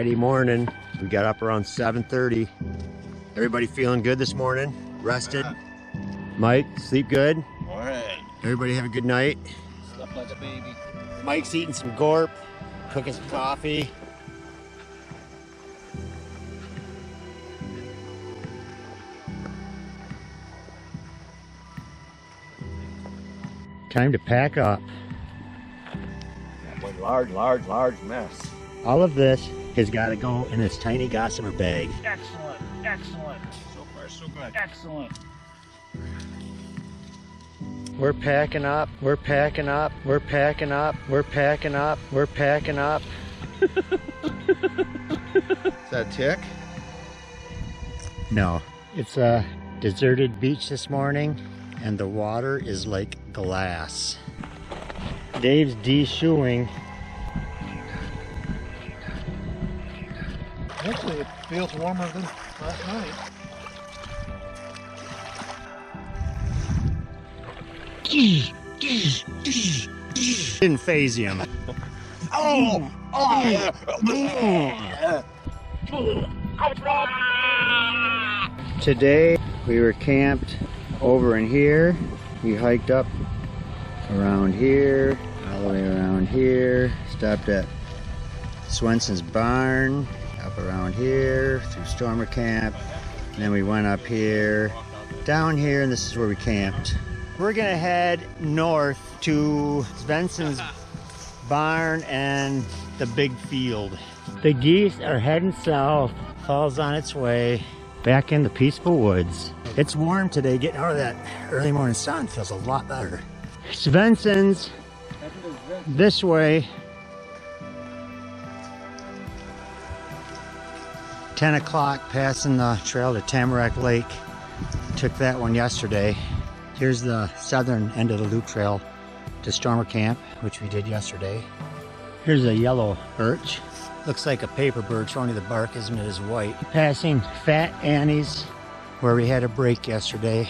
Friday morning. We got up around 7:30. Everybody feeling good this morning? Rested? Mike, sleep good? All right. Everybody have a good night? Slept like a baby. Mike's eating some gorp, cooking some coffee. Time to pack up. That one large mess. All of this has got to go in this tiny gossamer bag. Excellent, excellent. So far, so good. Excellent. We're packing up, we're packing up, we're packing up, we're packing up, we're packing up. Is that a tick? No. It's a deserted beach this morning, and the water is like glass. Dave's de-shoeing. Actually, it feels warmer than last night. Didn't phase him. Today we were camped over in here. We hiked up around here, all the way around here, stopped at Swenson's barn, up around here, through Stormer Camp, and then we went up here, down here, and this is where we camped. We're gonna head north to Svenson's barn and the big field. The geese are heading south, fall's on its way, back in the peaceful woods. It's warm today, getting out of that early morning sun feels a lot better. Svenson's this way. 10 o'clock, passing the trail to Tamarack Lake. Took that one yesterday. Here's the southern end of the loop trail to Stormer Camp, which we did yesterday. Here's a yellow birch. Looks like a paper birch, only the bark isn't as white. Passing Fat Annie's, where we had a break yesterday.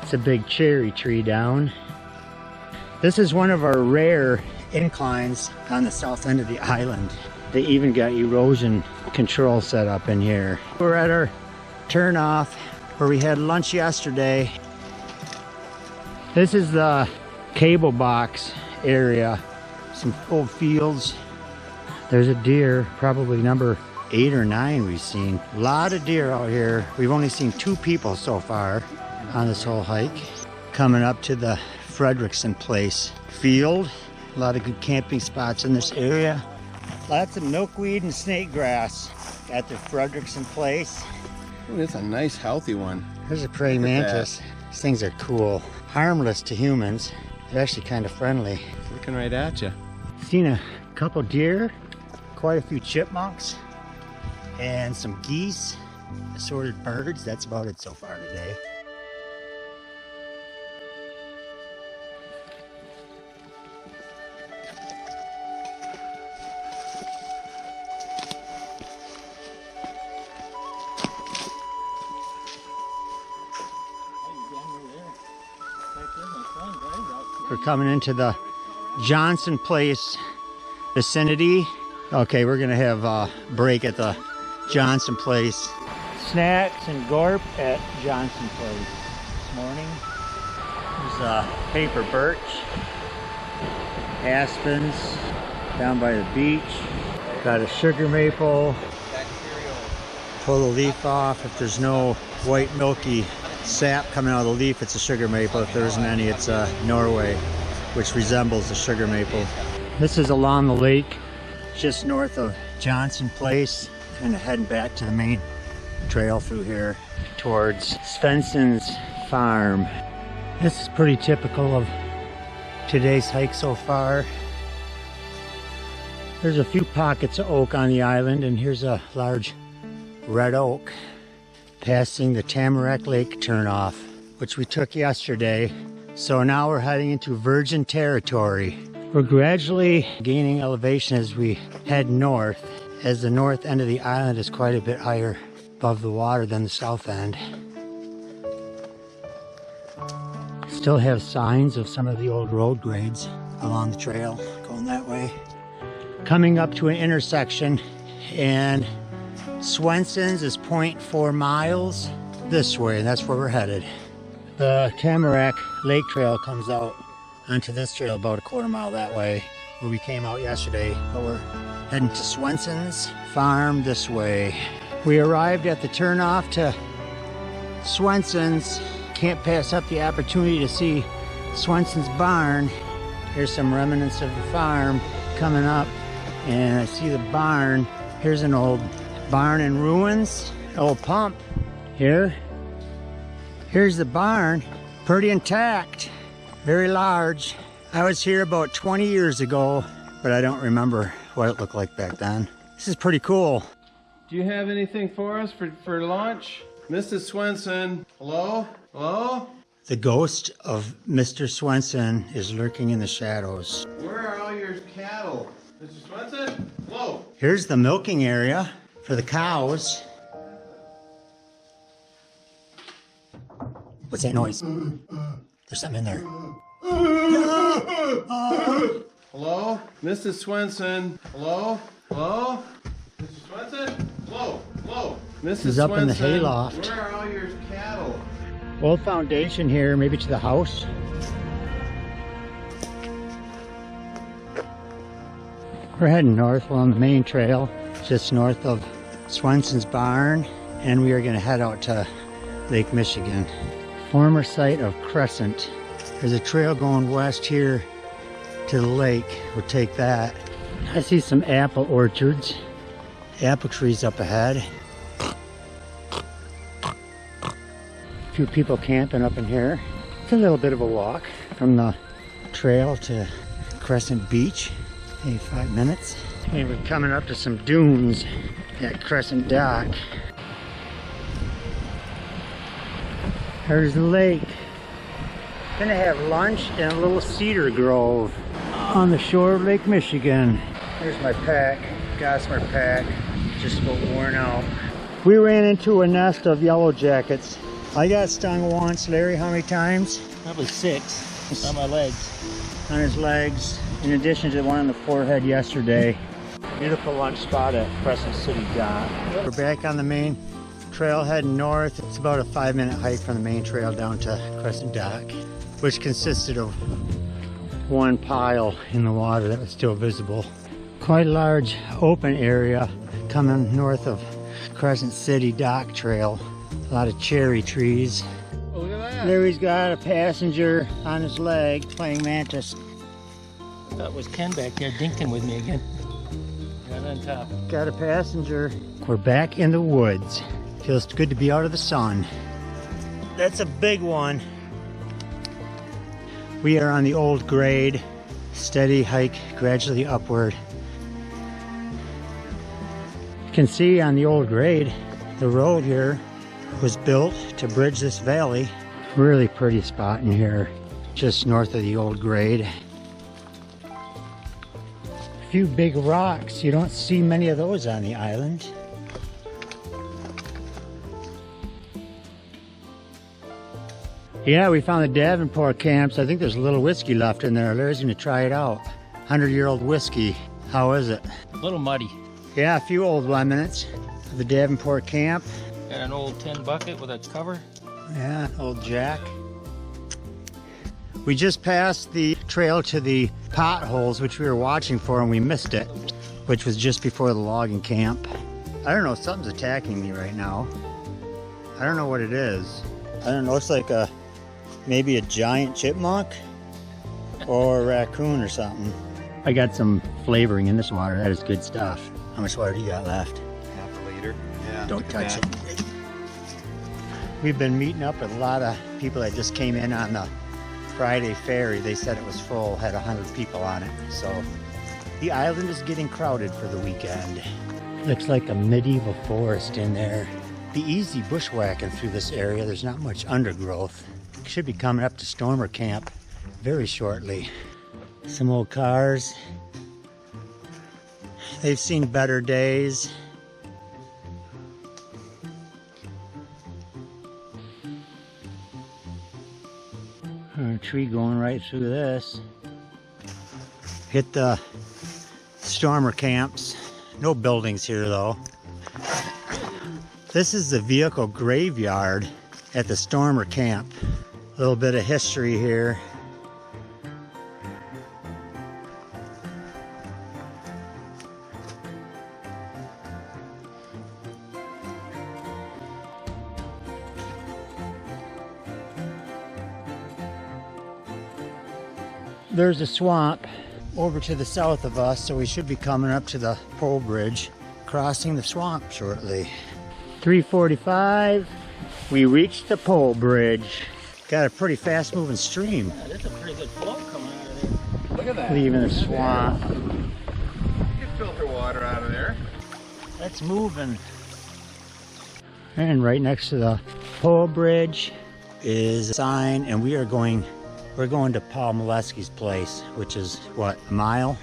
It's a big cherry tree down. This is one of our rare inclines on the south end of the island. They even got erosion control set up in here. We're at our turn off where we had lunch yesterday. This is the cable box area. Some old fields. There's a deer, probably number 8 or 9 we've seen. A lot of deer out here. We've only seen 2 people so far on this whole hike. Coming up to the Frederickson Place field. A lot of good camping spots in this area. Lots of milkweed and snake grass at the Frederickson Place. Ooh, that's a nice, healthy one. There's a praying mantis. These things are cool. Harmless to humans. They're actually kind of friendly. Looking right at you. Seen a couple deer, quite a few chipmunks, and some geese, assorted birds. That's about it so far today. We're coming into the Johnson Place vicinity. Okay, we're gonna have a break at the Johnson Place. Snacks and gorp at Johnson Place this morning. There's a paper birch, aspens down by the beach. Got a sugar maple. Pull the leaf off. If there's no white milky sap coming out of the leaf, it's a sugar maple. If there isn't any, it's a Norway, which resembles the sugar maple. This is along the lake, just north of Johnson Place, kind of heading back to the main trail through here towards Svenson's farm. This is pretty typical of today's hike so far. There's a few pockets of oak on the island, and here's a large red oak. Passing the Tamarack Lake turnoff, which we took yesterday. So now we're heading into virgin territory. We're gradually gaining elevation as we head north, as the north end of the island is quite a bit higher above the water than the south end. Still have signs of some of the old road grades along the trail going that way. Coming up to an intersection and Swenson's is 0.4 miles this way, and that's where we're headed. The Tamarack Lake Trail comes out onto this trail about a quarter mile that way, where we came out yesterday, but we're heading to Swenson's farm this way. We arrived at the turnoff to Swenson's. Can't pass up the opportunity to see Swenson's barn. Here's some remnants of the farm coming up, and I see the barn. Here's an old barn in ruins, old pump here. Here's the barn, pretty intact, very large. I was here about 20 years ago, but I don't remember what it looked like back then. This is pretty cool. Do you have anything for us for lunch? Mrs. Swenson, hello? Hello? The ghost of Mr. Swenson is lurking in the shadows. Where are all your cattle? Mr. Swenson? Hello? Here's the milking area for the cows. What's that noise? There's something in there. Hello? Mrs. Swenson? Hello? Hello? Mr. Swenson? Hello? Hello? Mrs. He's up in the Swenson, hayloft. where are all your cattle? Old foundation here, maybe to the house. We're heading north along the main trail, just north of Swenson's barn, and we are going to head out to Lake Michigan. Former site of Crescent. There's a trail going west here to the lake. We'll take that. I see some apple orchards, apple trees up ahead. A few people camping up in here. It's a little bit of a walk from the trail to Crescent Beach. Maybe 5 minutes. And we're coming up to some dunes at Crescent Dock. There's the lake. Gonna have lunch in a little cedar grove on the shore of Lake Michigan. Here's my pack, Gossamer pack, just about worn out. We ran into a nest of yellow jackets. I got stung once. Larry, how many times? Probably 6 on my legs. On his legs, in addition to the one on the forehead yesterday. Beautiful lunch spot at Crescent City Dock. We're back on the main trail heading north. It's about a 5-minute hike from the main trail down to Crescent Dock, which consisted of one pile in the water that was still visible. Quite a large open area coming north of Crescent City Dock Trail. A lot of cherry trees. Oh, look at that. Larry's got a passenger on his leg playing mantis. That was Ken back there dinking with me again. Right on top. Got a passenger. We're back in the woods. Feels good to be out of the sun. That's a big one. We are on the old grade. Steady hike, gradually upward. You can see on the old grade, the road here was built to bridge this valley. Really pretty spot in here, just north of the old grade. A few big rocks. You don't see many of those on the island. Yeah, we found the Davenport camps. I think there's a little whiskey left in there. Larry's gonna try it out. 100-year-old whiskey. How is it? A little muddy. Yeah, a few old remnants of the Davenport camp. Got an old tin bucket with a cover. Yeah, old Jack. We just passed the trail to the potholes, which we were watching for, and we missed it, which was just before the logging camp. I don't know, something's attacking me right now. I don't know what it is. I don't know, it's like maybe a giant chipmunk or a raccoon or something. I got some flavoring in this water. That is good stuff. How much water do you got left? Half a liter. Yeah. Don't touch it. We've been meeting up with a lot of people that just came in on the Friday ferry. They said it was full, had 100 people on it. So the island is getting crowded for the weekend. Looks like a medieval forest in there. Be easy bushwhacking through this area. There's not much undergrowth. Should be coming up to Stormer Camp very shortly. Some old cars. They've seen better days. A tree going right through this. Hit the Stormer camps No buildings here though. This is the vehicle graveyard at the Stormer camp. A little bit of history here. There's a swamp over to the south of us, so we should be coming up to the pole bridge, crossing the swamp shortly. 3:45, we reached the pole bridge. Got a pretty fast moving stream. Yeah, that's a pretty good flow coming out of there. Look at that. Leaving the swamp. You can filter water out of there. That's moving. And right next to the pole bridge is a sign, and we're going to Paul Molesky's place, which is what, a mile?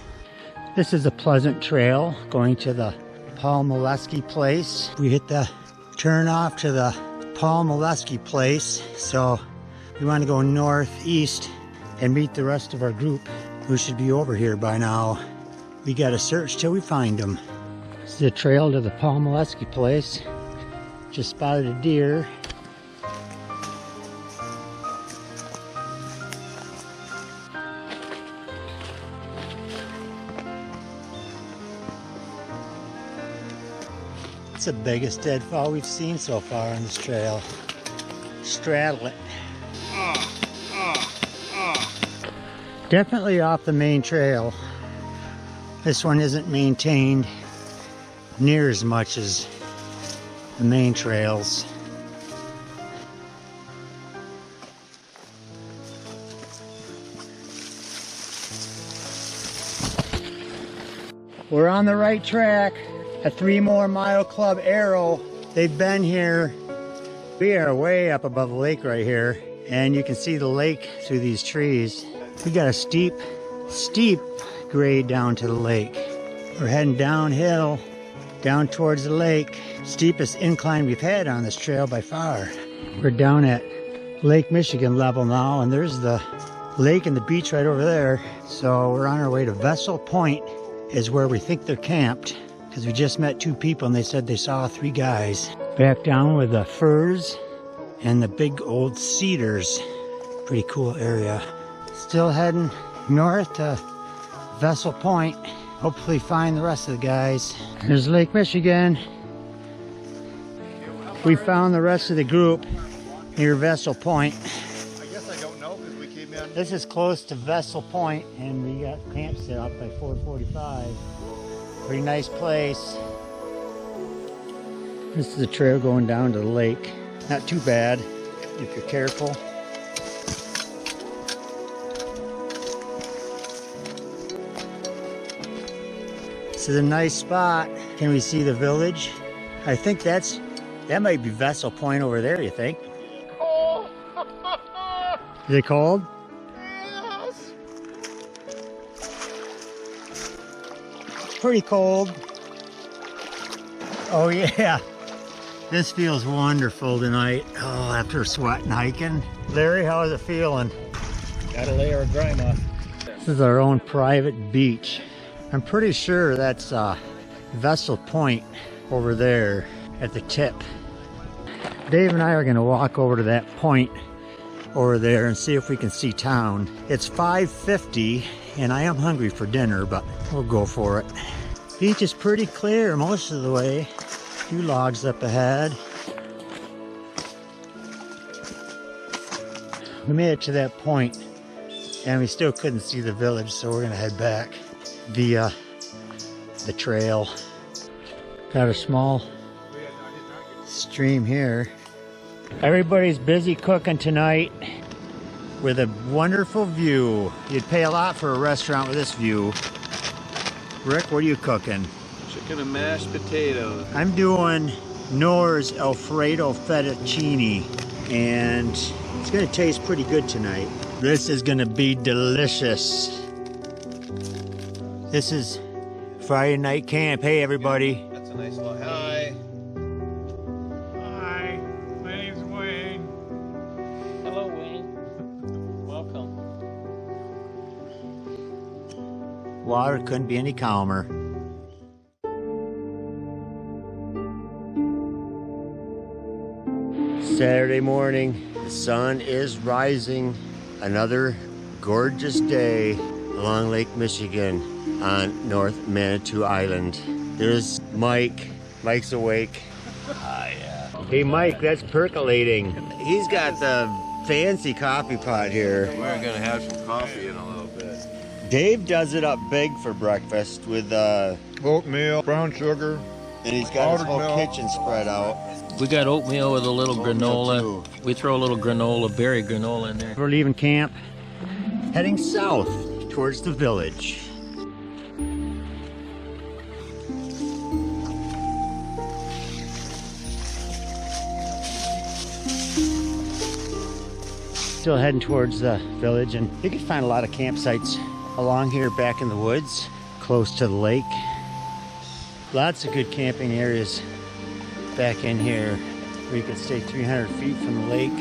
This is a pleasant trail going to the Paul Molesky place. We hit the turn off to the Paul Molesky place, so we want to go northeast and meet the rest of our group who should be over here by now. We gotta search till we find them. This is the trail to the Paul Molesky place. Just spotted a deer. It's the biggest deadfall we've seen so far on this trail. Straddle it. Definitely off the main trail. This one isn't maintained near as much as the main trails. We're on the right track. A 3 more mile club arrow. They've been here. We are way up above the lake right here, and you can see the lake through these trees. We got a steep grade down to the lake. We're heading downhill, down towards the lake. Steepest incline we've had on this trail by far. We're down at Lake Michigan level now, and there's the lake and the beach right over there. So we're on our way to Vessel Point is where we think they're camped, because we just met 2 people and they said they saw 3 guys. Back down with the firs and the big old cedars. Pretty cool area. Still heading north to Vessel Point. Hopefully find the rest of the guys. There's Lake Michigan. We found the rest of the group near Vessel Point. I guess I don't know because we came in. This is close to Vessel Point, and we got camp set up by 4:45. Pretty nice place. This is a trail going down to the lake. Not too bad if you're careful. This is a nice spot. Can we see the village? I think that might be Vessel Point over there, you think? Oh! Is it cold? Yes! Pretty cold. Oh yeah. This feels wonderful tonight. Oh, after sweating hiking. Larry, how is it feeling? Got a layer of grime off. This is our own private beach. I'm pretty sure that's Vessel Point over there at the tip. Dave and I are gonna walk over to that point over there and see if we can see town. It's 5:50 and I am hungry for dinner, but we'll go for it. Beach is pretty clear most of the way. A few logs up ahead. We made it to that point and we still couldn't see the village, so we're gonna head back via the trail. Got a small stream here. Everybody's busy cooking tonight with a wonderful view. You'd pay a lot for a restaurant with this view. Rick, what are you cooking? Chicken and mashed potatoes. I'm doing Knorr's Alfredo fettuccine, and it's gonna taste pretty good tonight. This is gonna be delicious. This is Friday night camp. Hey everybody. That's a nice lot. Hi. Hi, my name's Wayne. Hello, Wayne. Welcome. Water couldn't be any calmer. Saturday morning, the sun is rising. Another gorgeous day along Lake Michigan on North Manitou Island. There's Mike. Mike's awake. Yeah. Hey Mike, that's percolating. He's got the fancy coffee pot here. We're gonna have some coffee in a little bit. Dave does it up big for breakfast with Oatmeal, brown sugar. and he's got his Powdered whole milk. kitchen spread out. We got oatmeal with a little Oatmeal, granola. too. We throw a little granola, berry granola in there. We're leaving camp, heading south towards the village. Still heading towards the village, and you can find a lot of campsites along here back in the woods, close to the lake. Lots of good camping areas back in here where you can stay 300 feet from the lake.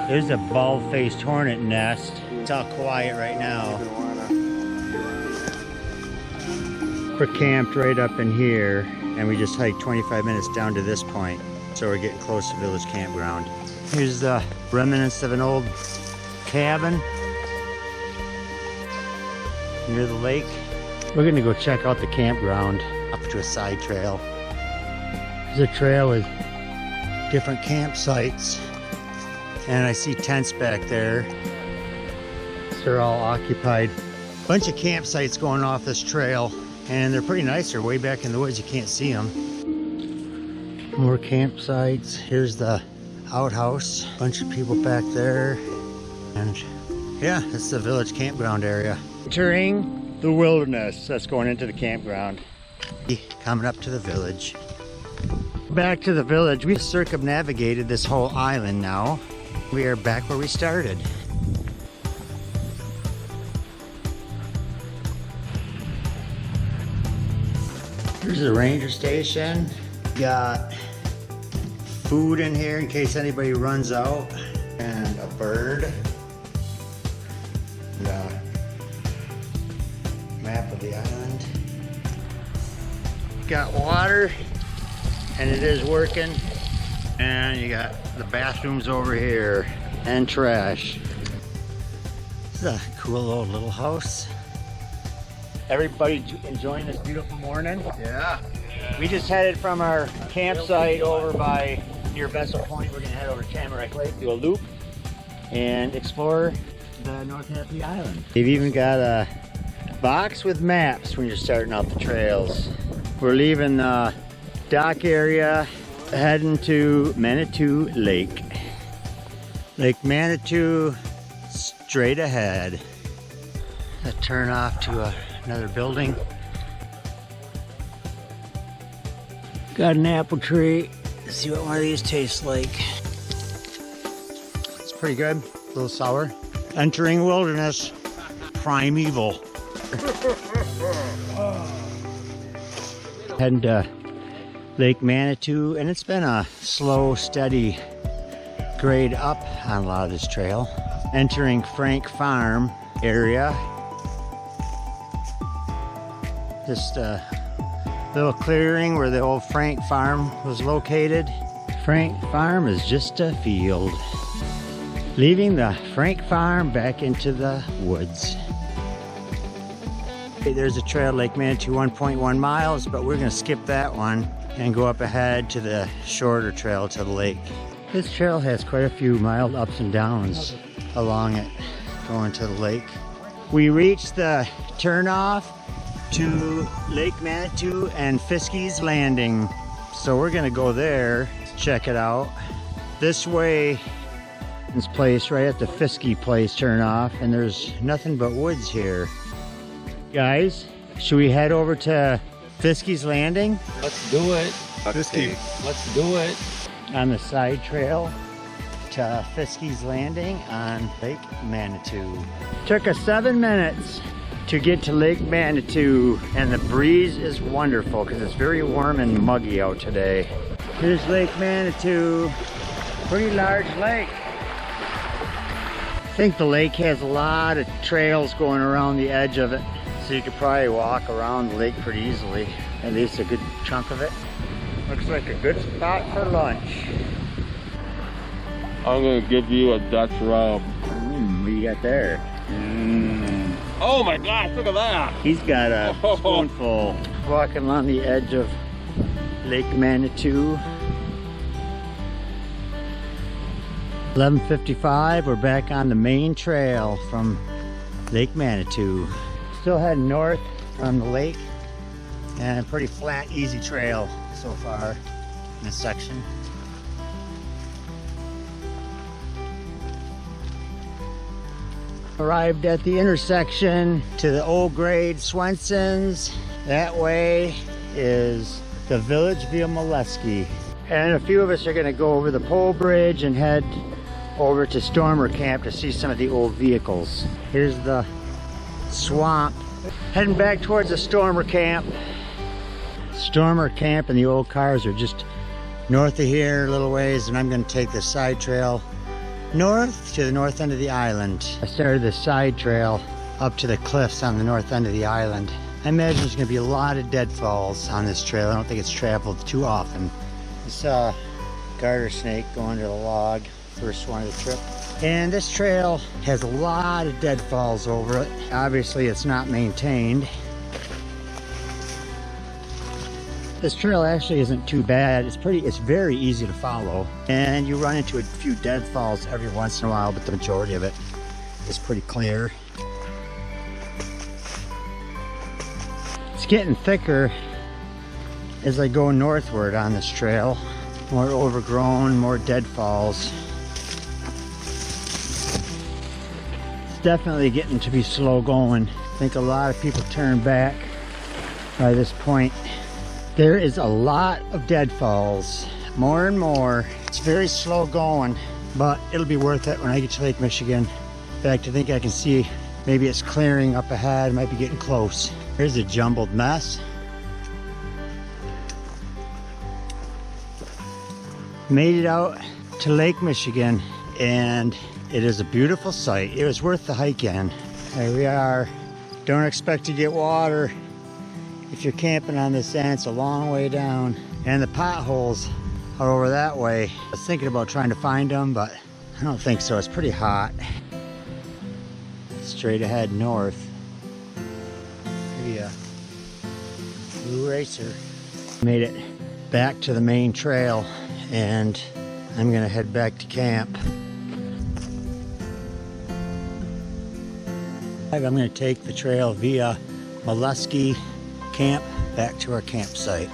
There's a bald-faced hornet nest. It's all quiet right now. We're camped right up in here, and we just hiked 25 minutes down to this point. So we're getting close to Village Campground. Here's the remnants of an old cabin near the lake. We're gonna go check out the campground up to a side trail. There's a trail with different campsites, and I see tents back there. They're all occupied. Bunch of campsites going off this trail, and they're pretty nice. They're way back in the woods, you can't see them. More campsites. Here's the outhouse. Bunch of people back there. And yeah, it's the village campground area. Entering the wilderness. That's going into the campground. Coming up to the village. Back to the village. We've circumnavigated this whole island now. We are back where we started. Here's the ranger station. Got food in here in case anybody runs out, and a bird. And a map of the island. Got water, and it is working. And you got the bathrooms over here, and trash. This is a cool old little house. Everybody enjoying this beautiful morning? Yeah. We just headed from our campsite over by near Vessel Point. We're gonna head over to Tamarack Lake, do a loop, and explore the North Manitou Island. They've even got a box with maps when you're starting out the trails. We're leaving the dock area, heading to Manitou Lake. Lake Manitou, straight ahead. A turn off to another building. Got an apple tree. Let's see what one of these tastes like. It's pretty good. A little sour. Entering wilderness. Primeval. Heading to Lake Manitou, and it's been a slow, steady grade up on a lot of this trail. Entering Frank Farm area. Just a little clearing where the old Frank Farm was located. Frank Farm is just a field. Leaving the Frank Farm back into the woods. Okay, there's a trail to Lake Manitou, 1.1 miles, but we're gonna skip that one and go up ahead to the shorter trail to the lake. This trail has quite a few mild ups and downs along it going to the lake. We reached the turnoff to Lake Manitou and Fiskey's Landing. So we're gonna go there, check it out. This way, this place right at the Fiskey place turn off, and there's nothing but woods here. Guys, should we head over to Fiskey's Landing? Let's do it. Whiskey. Let's do it. On the side trail to Fiskey's Landing on Lake Manitou. Took us 7 minutes to get to Lake Manitou, and the breeze is wonderful because it's very warm and muggy out today. Here's Lake Manitou, pretty large lake. I think the lake has a lot of trails going around the edge of it, so you could probably walk around the lake pretty easily, at least a good chunk of it. Looks like a good spot for lunch. I'm gonna give you a Dutch rub. What do you got there? Oh my gosh, look at that! He's got a spoonful. Walking along the edge of Lake Manitou. 11:55, we're back on the main trail from Lake Manitou. Still heading north from the lake, and a pretty flat, easy trail so far in this section. Arrived at the intersection to the old grade Swenson's. That way is the village via Molesky. And a few of us are gonna go over the pole bridge and head over to Stormer Camp to see some of the old vehicles. Here's the swamp. Heading back towards the Stormer Camp. Stormer Camp and the old cars are just north of here a little ways, and I'm gonna take the side trail north to the north end of the island. I started the side trail up to the cliffs on the north end of the island. I imagine there's gonna be a lot of deadfalls on this trail. I don't think it's traveled too often. I saw a garter snake go under the log, first one of the trip. And this trail has a lot of deadfalls over it. Obviously it's not maintained. This trail actually isn't too bad. It's very easy to follow. And you run into a few deadfalls every once in a while, but the majority of it is pretty clear. It's getting thicker as I go northward on this trail. More overgrown, more deadfalls. It's definitely getting to be slow going. I think a lot of people turn back by this point. There is a lot of deadfalls, more and more. It's very slow going, but it'll be worth it when I get to Lake Michigan. In fact, I think I can see maybe it's clearing up ahead, might be getting close. Here's a jumbled mess. Made it out to Lake Michigan, and it is a beautiful sight. It was worth the hike in. There we are. Don't expect to get water if you're camping on this end. It's a long way down, and the potholes are over that way. I was thinking about trying to find them, but I don't think so. It's pretty hot. Straight ahead north. Maybe a blue racer. Made it back to the main trail, and I'm gonna head back to camp. I'm gonna take the trail via Molesky Camp back to our campsite.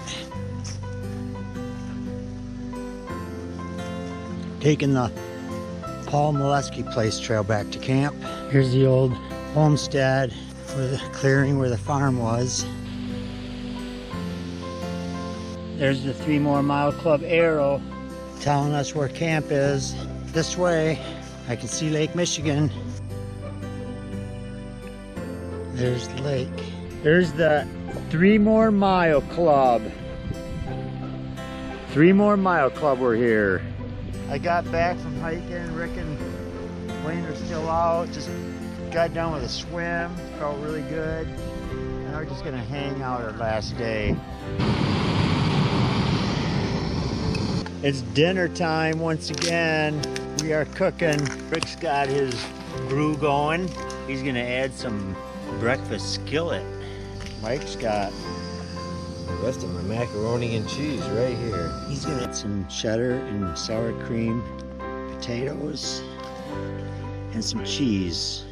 Taking the Paul Molesky Place trail back to camp. Here's the old homestead, where the clearing where the farm was. There's the 3 More Mile Club arrow telling us where camp is. This way, I can see Lake Michigan. There's the lake. There's the 3 More Mile Club. 3 More Mile Club, we're here. I got back from hiking. Rick and Wayne are still out. Just got done with a swim. Felt really good. And we're just gonna hang out our last day. It's dinner time once again. We are cooking. Rick's got his brew going. He's gonna add some breakfast skillet. Mike's got The rest of my macaroni and cheese right here. He's gonna add some cheddar and sour cream, potatoes, and some cheese.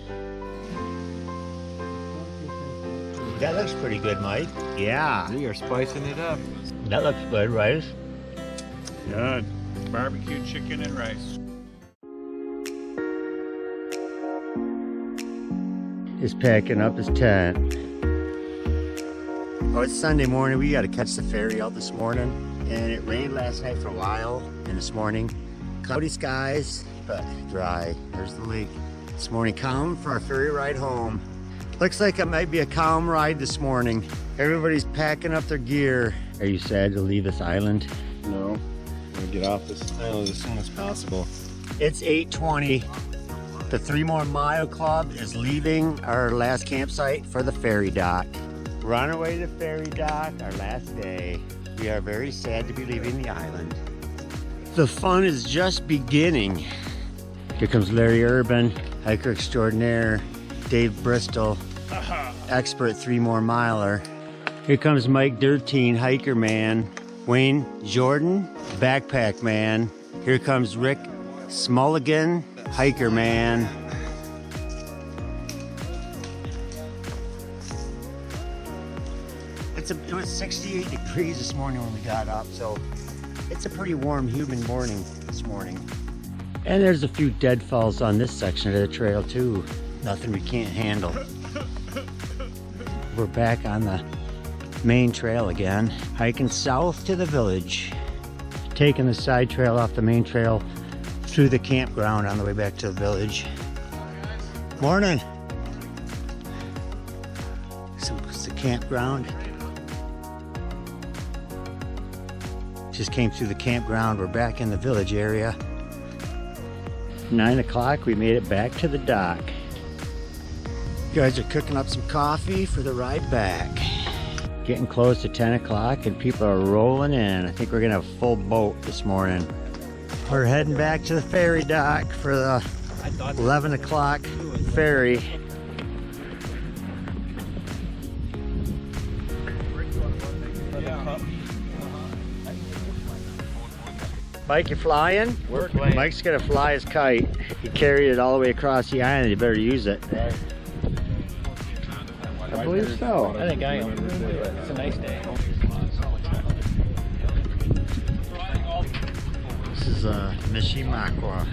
That looks pretty good, Mike. Yeah. We are spicing it up. That looks good, right? Good. Barbecue chicken and rice. He's packing up his tent. Oh, it's Sunday morning. We got to catch the ferry out this morning. And it rained last night for a while. And this morning, cloudy skies, but dry. There's the lake. This morning, calm for our ferry ride home. Looks like it might be a calm ride this morning. Everybody's packing up their gear. Are you sad to leave this island? No, I'm gonna get off this island as soon as possible. It's 8:20. The 3 More Mile Club is leaving our last campsite for the ferry dock. We're on our way to the ferry dock, our last day. We are very sad to be leaving the island. The fun is just beginning. Here comes Larry Urban, hiker extraordinaire. Dave Bristol, expert 3 more miler. Here comes Mike Dirteen, hiker man. Wayne Jordan, backpack man. Here comes Rick Smulligan, hiker man. It was 68 degrees this morning when we got up, so it's a pretty warm, humid morning this morning. And there's a few deadfalls on this section of the trail too. Nothing we can't handle. We're back on the main trail again, hiking south to the village. Taking the side trail off the main trail through the campground on the way back to the village. Morning. It's the campground. Just came through the campground. We're back in the village area. 9 o'clock, we made it back to the dock. You guys are cooking up some coffee for the ride back. Getting close to 10 o'clock and people are rolling in. I think we're gonna have a full boat this morning. We're heading back to the ferry dock for the 11 o'clock ferry. Mike, you flying? We're flying. Mike's gonna fly his kite. He carried it all the way across the island. You better use it. I believe so. I think I am. It's a nice day. This is Mishimakwa.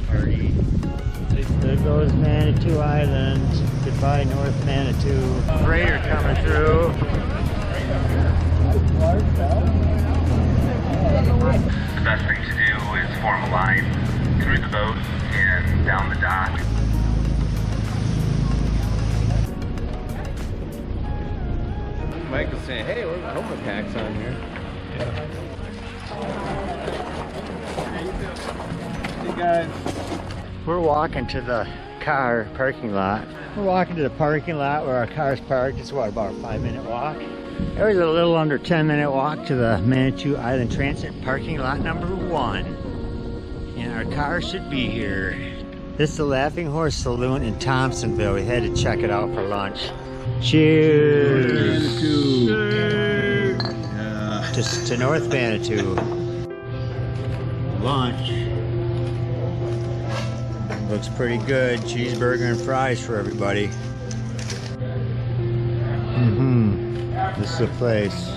Party. There goes Manitou Island. Goodbye, North Manitou. Freighter coming through. The best thing to do is form a line through the boat and down the dock. Mike was saying, hey, I hope my pack's on here. Hey guys. We're walking to the car parking lot. We're walking to the parking lot where our car's parked. It's what, about a 5-minute walk? It was a little under 10-minute walk to the Manitou Island Transit parking lot number 1. And our car should be here. This is the Laughing Horse Saloon in Thompsonville. We had to check it out for lunch. Cheers! To North Manitou. Lunch. Looks pretty good. Cheeseburger and fries for everybody. This is the place.